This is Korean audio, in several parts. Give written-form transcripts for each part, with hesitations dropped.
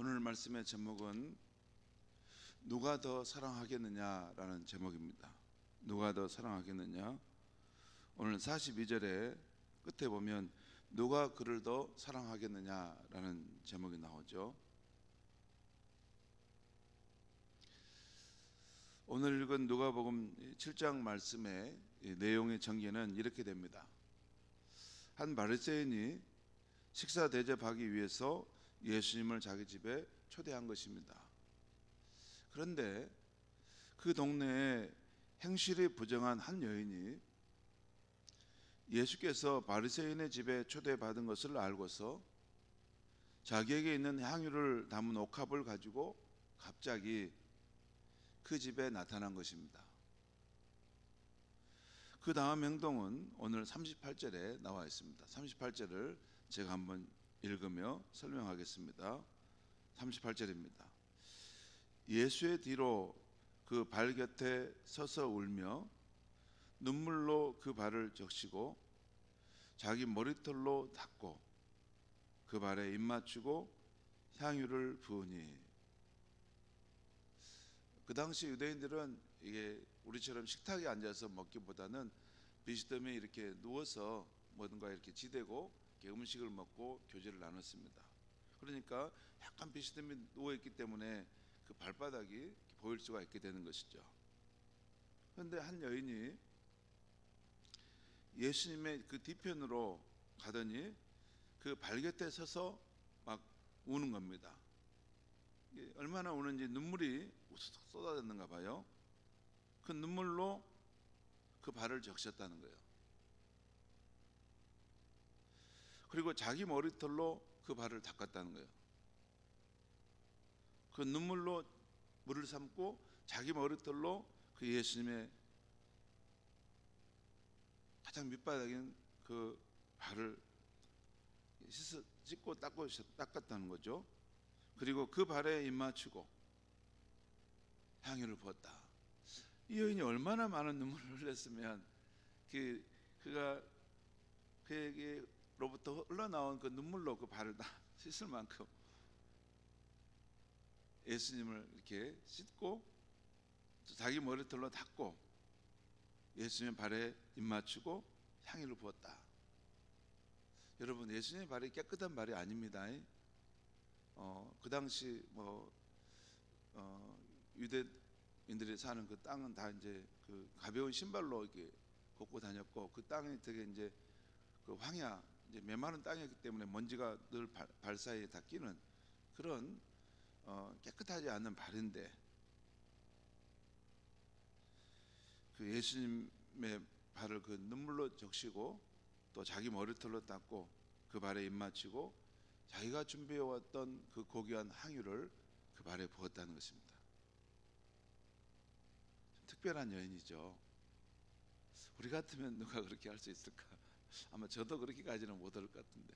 오늘 말씀의 제목은 누가 더 사랑하겠느냐라는 제목입니다. 누가 더 사랑하겠느냐? 오늘 42절에 끝에 보면 누가 그를 더 사랑하겠느냐라는 제목이 나오죠. 오늘 읽은 누가복음 7장 말씀의 내용의 전개는 이렇게 됩니다. 한 바리새인이 식사 대접하기 위해서 예수님을 자기 집에 초대한 것입니다. 그런데 그 동네에 행실이 부정한 한 여인이 예수께서 바리새인의 집에 초대받은 것을 알고서 자기에게 있는 향유를 담은 옥합을 가지고 갑자기 그 집에 나타난 것입니다. 그 다음 행동은 오늘 38절에 나와 있습니다. 38절을 제가 한번 읽으며 설명하겠습니다. 38절입니다. 예수의 뒤로 그 발 곁에 서서 울며 눈물로 그 발을 적시고 자기 머리털로 닦고 그 발에 입 맞추고 향유를 부으니, 그 당시 유대인들은 이게 우리처럼 식탁에 앉아서 먹기보다는 비스듬히 이렇게 누워서 뭐든가 이렇게 지대고 이렇게 음식을 먹고 교제를 나눴습니다. 그러니까 약간 비스듬히 누워 있기 때문에 그 발바닥이 보일 수가 있게 되는 것이죠. 그런데 한 여인이 예수님의 그 뒤편으로 가더니 그 발 곁에 서서 막 우는 겁니다. 얼마나 우는지 눈물이 우수석 쏟아졌는가 봐요. 그 눈물로 그 발을 적셨다는 거예요. 그리고 자기 머리털로 그 발을 닦았다는 거예요. 그 눈물로 물을 삼고 자기 머리털로 그 예수님의 가장 밑바닥인 그 발을 씻고 닦았다는 거죠. 그리고 그 발에 입 맞추고 향유를 부었다. 이 여인이 얼마나 많은 눈물을 흘렸으면 그가 그에게로부터 흘러나온 그 눈물로 그 발을 다 씻을 만큼 예수님을 이렇게 씻고 자기 머리털로 닦고 예수님의 발에 입 맞추고 향유를 부었다. 여러분, 예수님의 발이 깨끗한 발이 아닙니다. 그 당시 유대인들이 사는 그 땅은 다 이제 그 가벼운 신발로 이렇게 걷고 다녔고, 그 땅이 되게 이제 그 황야, 이제 메마른 땅이었기 때문에 먼지가 늘 발 사이에 다 끼는 그런 깨끗하지 않은 발인데, 그 예수님의 발을 그 눈물로 적시고 또 자기 머리털로 닦고 그 발에 입 맞추고 자기가 준비해왔던 그 고귀한 향유를 그 발에 부었다는 것입니다. 특별한 여인이죠. 우리 같으면 누가 그렇게 할 수 있을까? 아마 저도 그렇게까지는 못할 것 같은데.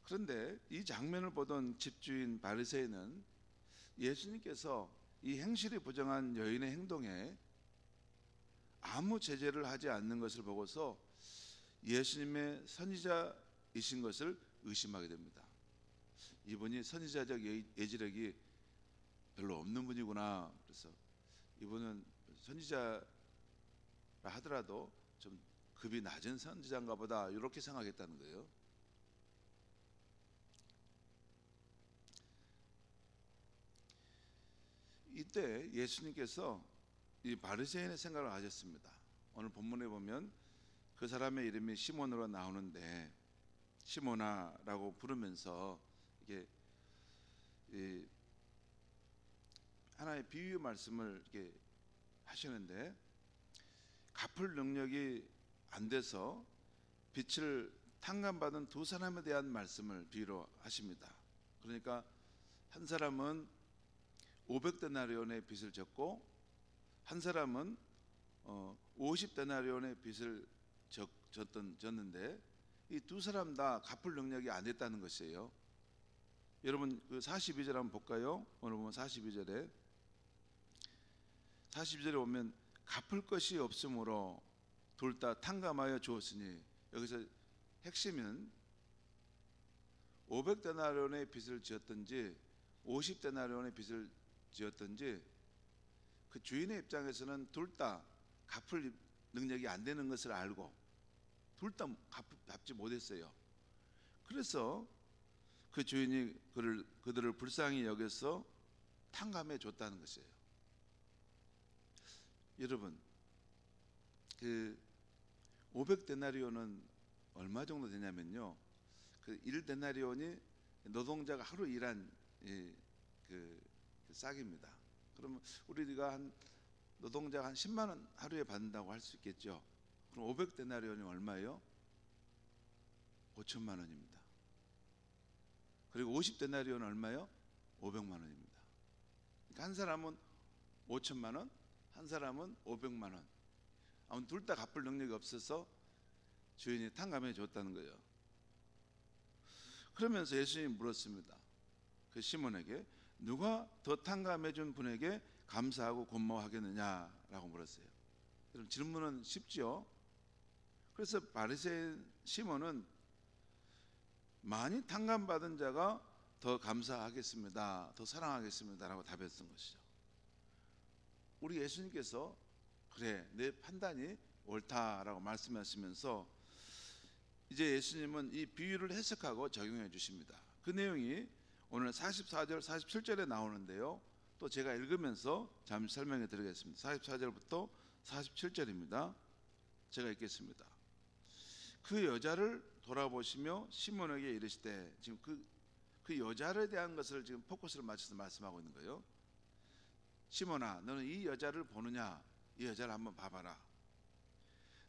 그런데 이 장면을 보던 집주인 바리새인은 예수님께서 이 행실이 부정한 여인의 행동에 아무 제재를 하지 않는 것을 보고서 예수님의 선지자이신 것을 의심하게 됩니다. 이분이 선지자적 예지력이 별로 없는 분이구나. 그래서 이분은 선지자라 하더라도 좀 급이 낮은 선지자인가 보다, 이렇게 생각했다는 거예요. 이때 예수님께서 이 바리새인의 생각을 하셨습니다. 오늘 본문에 보면 그 사람의 이름이 시몬으로 나오는데, 시몬아라고 부르면서 이게 하나의 비유의 말씀을 이렇게 하시는데, 갚을 능력이 안 돼서 빚을 탕감받은 두 사람에 대한 말씀을 비유로 하십니다. 그러니까 한 사람은 500데나리온의 빚을 졌고 한 사람은 50데나리온의 빚을 졌는데 이 두 사람 다 갚을 능력이 안 됐다는 것이에요. 여러분, 그 42절 한번 볼까요? 오늘 보면 42절에 보면 갚을 것이 없으므로 둘 다 탕감하여 주었으니, 여기서 핵심은 500데나리온의 빚을 지었든지 50데나리온의 빚을 지었든지 그 주인의 입장에서는 둘 다 갚을 능력이 안 되는 것을 알고 둘 다 갚지 못했어요. 그래서 그 주인이 그들을 불쌍히 여겨서 탕감해 줬다는 것이에요. 여러분, 그 500데나리온은 얼마 정도 되냐면요, 그 1데나리온이 노동자가 하루 일한 그 싹입니다. 그러면 우리가 노동자가 한 10만 원 하루에 받는다고 할 수 있겠죠. 그럼 500데나리온이 얼마예요? 5천만 원입니다. 그리고 50데나리온은 얼마예요? 500만 원입니다. 그러니까 한 사람은 5천만 원, 한 사람은 500만 원. 아무튼 둘 다 갚을 능력이 없어서 주인이 탕감해 줬다는 거예요. 그러면서 예수님이 물었습니다. 그 시몬에게 누가 더 탕감해 준 분에게 감사하고 고마워하겠느냐라고 물었어요. 여러분, 질문은 쉽죠? 그래서 바리새인 시몬은 많이 탕감받은 자가 더 감사하겠습니다, 더 사랑하겠습니다라고 답했던 것이죠. 우리 예수님께서 그래, 내 판단이 옳다라고 말씀하시면서 이제 예수님은 이 비유를 해석하고 적용해 주십니다. 그 내용이 오늘 44절 47절에 나오는데요, 또 제가 읽으면서 잠시 설명해 드리겠습니다. 44절부터 47절입니다. 제가 읽겠습니다. 그 여자를 돌아보시며 시몬에게 이르시되, 지금 그 여자에 대한 것을 지금 포커스를 맞춰서 말씀하고 있는 거예요. 시몬아, 너는 이 여자를 보느냐? 이 여자를 한번 봐봐라.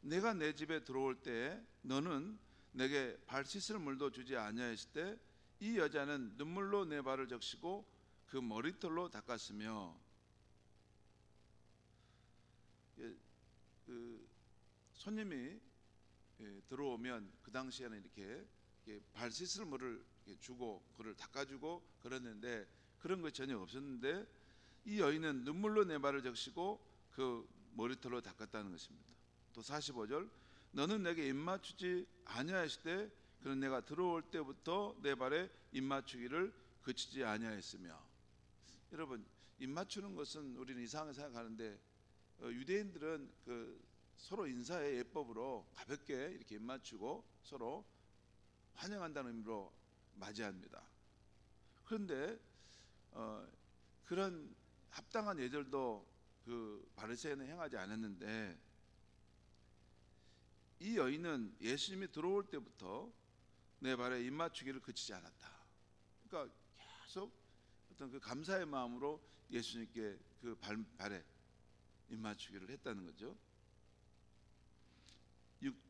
내가 내 집에 들어올 때 너는 내게 발 씻을 물도 주지 아니하였을 때 이 여자는 눈물로 내 발을 적시고 그 머리털로 닦았으며, 그 손님이 들어오면 그 당시에는 이렇게 발 씻을 물을 주고 그를 닦아주고 그랬는데 그런 것 전혀 없었는데 이 여인은 눈물로 내 발을 적시고 그 머리털로 닦았다는 것입니다. 또 45절, 너는 내게 입맞추지 아니하였을 때 그는 내가 들어올 때부터 내 발에 입맞추기를 그치지 아니하였으며. 여러분, 입맞추는 것은 우리는 이상하게 생각하는데 유대인들은 그 서로 인사의 예법으로 가볍게 이렇게 입맞추고 서로 환영한다는 의미로 맞이합니다. 그런데 그런 합당한 예절도 그 바리새인은 행하지 않았는데 이 여인은 예수님이 들어올 때부터 내 발에 입맞추기를 그치지 않았다. 그러니까 계속 어떤 그 감사의 마음으로 예수님께 그 발에 입맞추기를 했다는 거죠.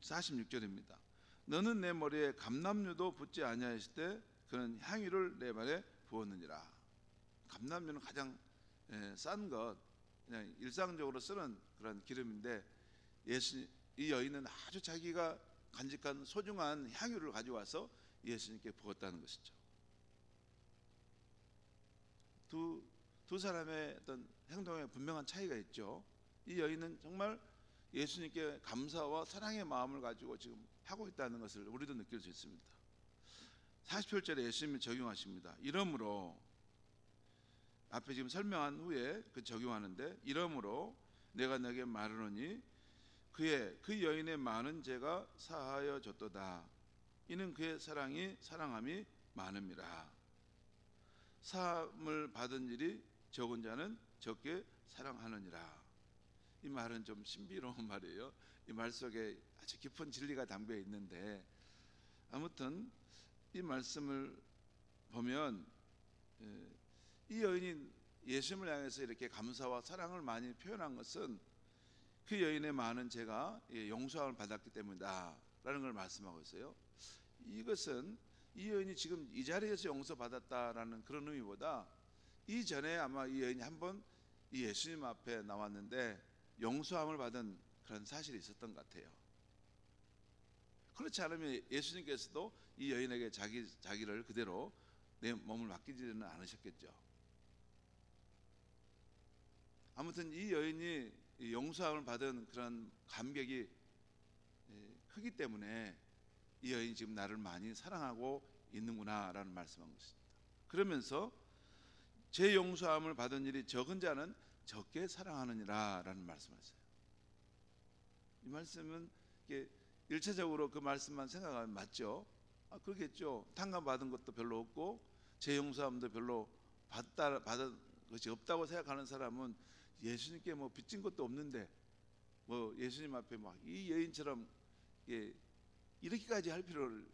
46절입니다. 너는 내 머리에 감람유도 붓지 아니하였을 때 그는 향유를 내 발에 부었느니라. 감람유는 가장 싼 것, 그냥 일상적으로 쓰는 그런 기름인데 이 여인은 아주 자기가 간직한 소중한 향유를 가져와서 예수님께 부었다는 것이죠. 두 사람의 어떤 행동에 분명한 차이가 있죠. 이 여인은 정말 예수님께 감사와 사랑의 마음을 가지고 지금 하고 있다는 것을 우리도 느낄 수 있습니다. 47절에 예수님이 적용하십니다. 이러므로, 앞에 지금 설명한 후에 그 적용하는데, 이러므로 내가 너에게 말하노니 그 여인의 많은 죄가 사하여 졌도다. 이는 그의 사랑함이 많음이라. 사함을 받은 일이 적은 자는 적게 사랑하느니라. 이 말은 좀 신비로운 말이에요. 이 말 속에 아주 깊은 진리가 담겨 있는데, 아무튼 이 말씀을 보면 이 여인이 예수님을 향해서 이렇게 감사와 사랑을 많이 표현한 것은 그 여인의 많은 죄가 용서함을 받았기 때문이다 라는 걸 말씀하고 있어요. 이것은 이 여인이 지금 이 자리에서 용서받았다라는 그런 의미보다 이전에 아마 이 여인이 한번 이 예수님 앞에 나왔는데 용서함을 받은 그런 사실이 있었던 것 같아요. 그렇지 않으면 예수님께서도 이 여인에게 자기를 그대로 내 몸을 맡기지는 않으셨겠죠. 아무튼 이 여인이 용서함을 받은 그런 감격이 크기 때문에 이 여인이 지금 나를 많이 사랑하고 있는구나라는 말씀한 것입니다. 그러면서 죄 용서함을 받은 일이 적은 자는 적게 사랑하느니라라는 말씀하셨어요. 이 말씀은 이게 일차적으로 그 말씀만 생각하면 맞죠? 그러겠죠. 탕감 받은 것도 별로 없고 죄 용서함도 별로 받은 것이 없다고 생각하는 사람은 예수님께 뭐 빚진 것도 없는데 뭐 예수님 앞에 막 이 여인처럼 이렇게까지 할 필요를,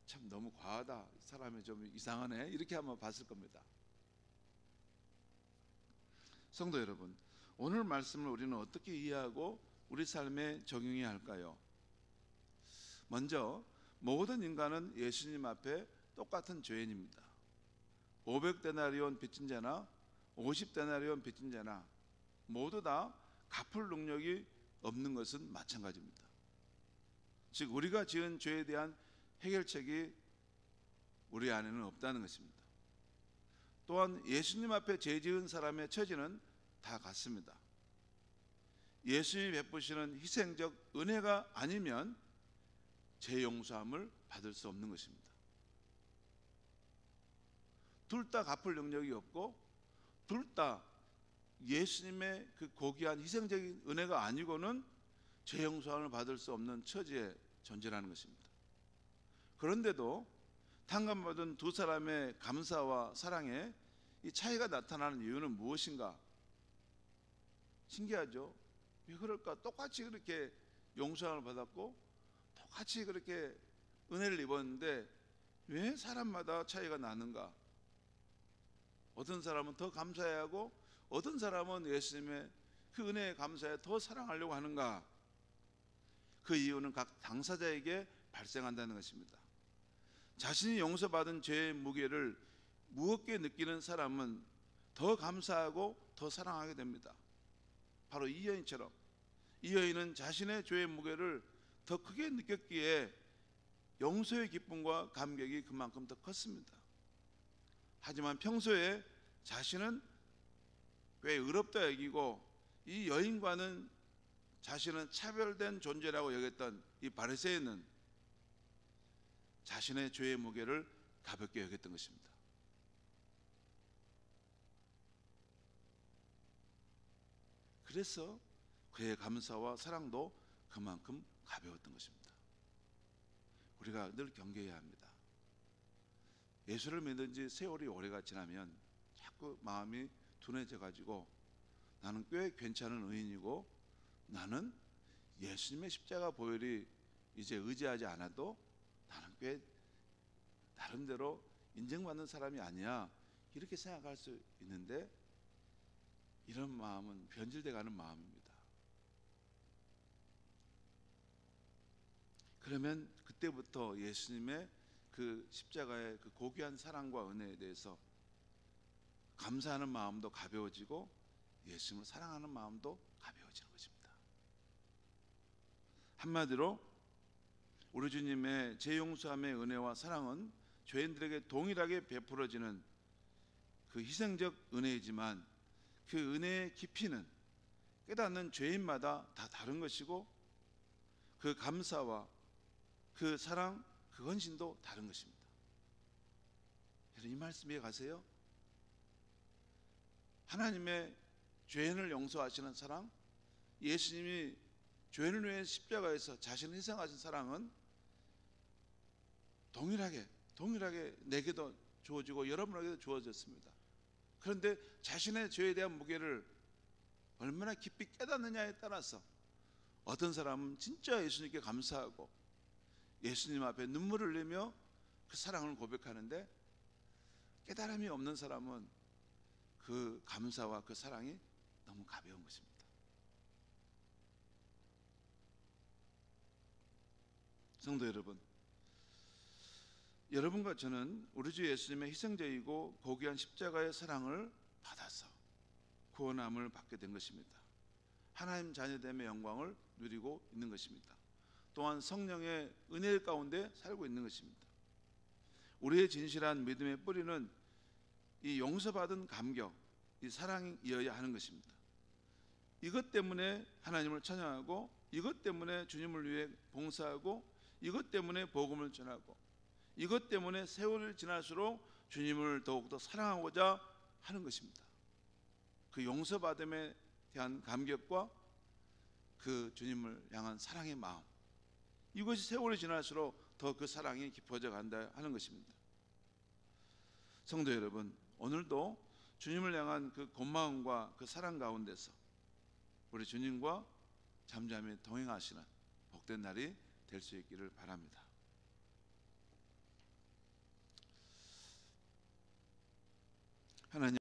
참 너무 과하다, 사람이 좀 이상하네, 이렇게 한번 봤을 겁니다. 성도 여러분, 오늘 말씀을 우리는 어떻게 이해하고 우리 삶에 적용해야 할까요? 먼저 모든 인간은 예수님 앞에 똑같은 죄인입니다. 500데나리온 빚진 자나 50데나리온 빚진 자나 모두 다 갚을 능력이 없는 것은 마찬가지입니다. 즉 우리가 지은 죄에 대한 해결책이 우리 안에는 없다는 것입니다. 또한 예수님 앞에 죄 지은 사람의 처지는 다 같습니다. 예수님이 베푸시는 희생적 은혜가 아니면 죄 용서함을 받을 수 없는 것입니다. 둘 다 갚을 능력이 없고 둘 다 예수님의 그 고귀한 희생적인 은혜가 아니고는 죄 용서함을 받을 수 없는 처지에 존재하는 것입니다. 그런데도 탕감받은 두 사람의 감사와 사랑에 이 차이가 나타나는 이유는 무엇인가? 신기하죠? 왜 그럴까? 똑같이 그렇게 용서함을 받았고 똑같이 그렇게 은혜를 입었는데 왜 사람마다 차이가 나는가? 어떤 사람은 더 감사해야 하고 어떤 사람은 예수님의 그 은혜에 감사해 더 사랑하려고 하는가? 그 이유는 각 당사자에게 발생한다는 것입니다. 자신이 용서받은 죄의 무게를 무겁게 느끼는 사람은 더 감사하고 더 사랑하게 됩니다. 바로 이 여인처럼 이 여인은 자신의 죄의 무게를 더 크게 느꼈기에 용서의 기쁨과 감격이 그만큼 더 컸습니다. 하지만 평소에 자신은 꽤 의롭다 여기고 이 여인과는 자신은 차별된 존재라고 여겼던 이 바리새인은 자신의 죄의 무게를 가볍게 여겼던 것입니다. 그래서 그의 감사와 사랑도 그만큼 가벼웠던 것입니다. 우리가 늘 경계해야 합니다. 예수를 믿은 지 세월이 오래가 지나면 자꾸 마음이 둔해져 가지고 나는 꽤 괜찮은 의인이고 나는 예수님의 십자가 보혈이 이제 의지하지 않아도 나는 꽤 나름대로 인정받는 사람이 아니야, 이렇게 생각할 수 있는데 이런 마음은 변질돼 가는 마음입니다. 그러면 그때부터 예수님의 그 십자가의 그 고귀한 사랑과 은혜에 대해서 감사하는 마음도 가벼워지고 예수님을 사랑하는 마음도 가벼워지는 것입니다. 한마디로 우리 주님의 죄 용서함의 은혜와 사랑은 죄인들에게 동일하게 베풀어지는 그 희생적 은혜이지만 그 은혜의 깊이는 깨닫는 죄인마다 다 다른 것이고 그 감사와 그 사랑, 그 헌신도 다른 것입니다. 여러분 이 말씀 이해 가세요? 하나님의 죄인을 용서하시는 사랑, 예수님이 죄인을 위해 십자가에서 자신을 희생하신 사랑은 동일하게 내게도 주어지고 여러분에게도 주어졌습니다. 그런데 자신의 죄에 대한 무게를 얼마나 깊이 깨닫느냐에 따라서 어떤 사람은 진짜 예수님께 감사하고 예수님 앞에 눈물을 흘리며 그 사랑을 고백하는데 깨달음이 없는 사람은 그 감사와 그 사랑이 너무 가벼운 것입니다. 성도 여러분, 여러분과 저는 우리 주 예수님의 희생적이고 고귀한 십자가의 사랑을 받아서 구원함을 받게 된 것입니다. 하나님 자녀됨의 영광을 누리고 있는 것입니다. 또한 성령의 은혜 가운데 살고 있는 것입니다. 우리의 진실한 믿음의 뿌리는 이 용서받은 감격, 이 사랑이어야 하는 것입니다. 이것 때문에 하나님을 찬양하고 이것 때문에 주님을 위해 봉사하고 이것 때문에 복음을 전하고 이것 때문에 세월이 지날수록 주님을 더욱더 사랑하고자 하는 것입니다. 그 용서받음에 대한 감격과 그 주님을 향한 사랑의 마음, 이것이 세월이 지날수록 더 그 사랑이 깊어져 간다 하는 것입니다. 성도 여러분, 오늘도 주님을 향한 그 고마움과 그 사랑 가운데서 우리 주님과 잠잠히 동행하시는 복된 날이 될 수 있기를 바랍니다. 하나님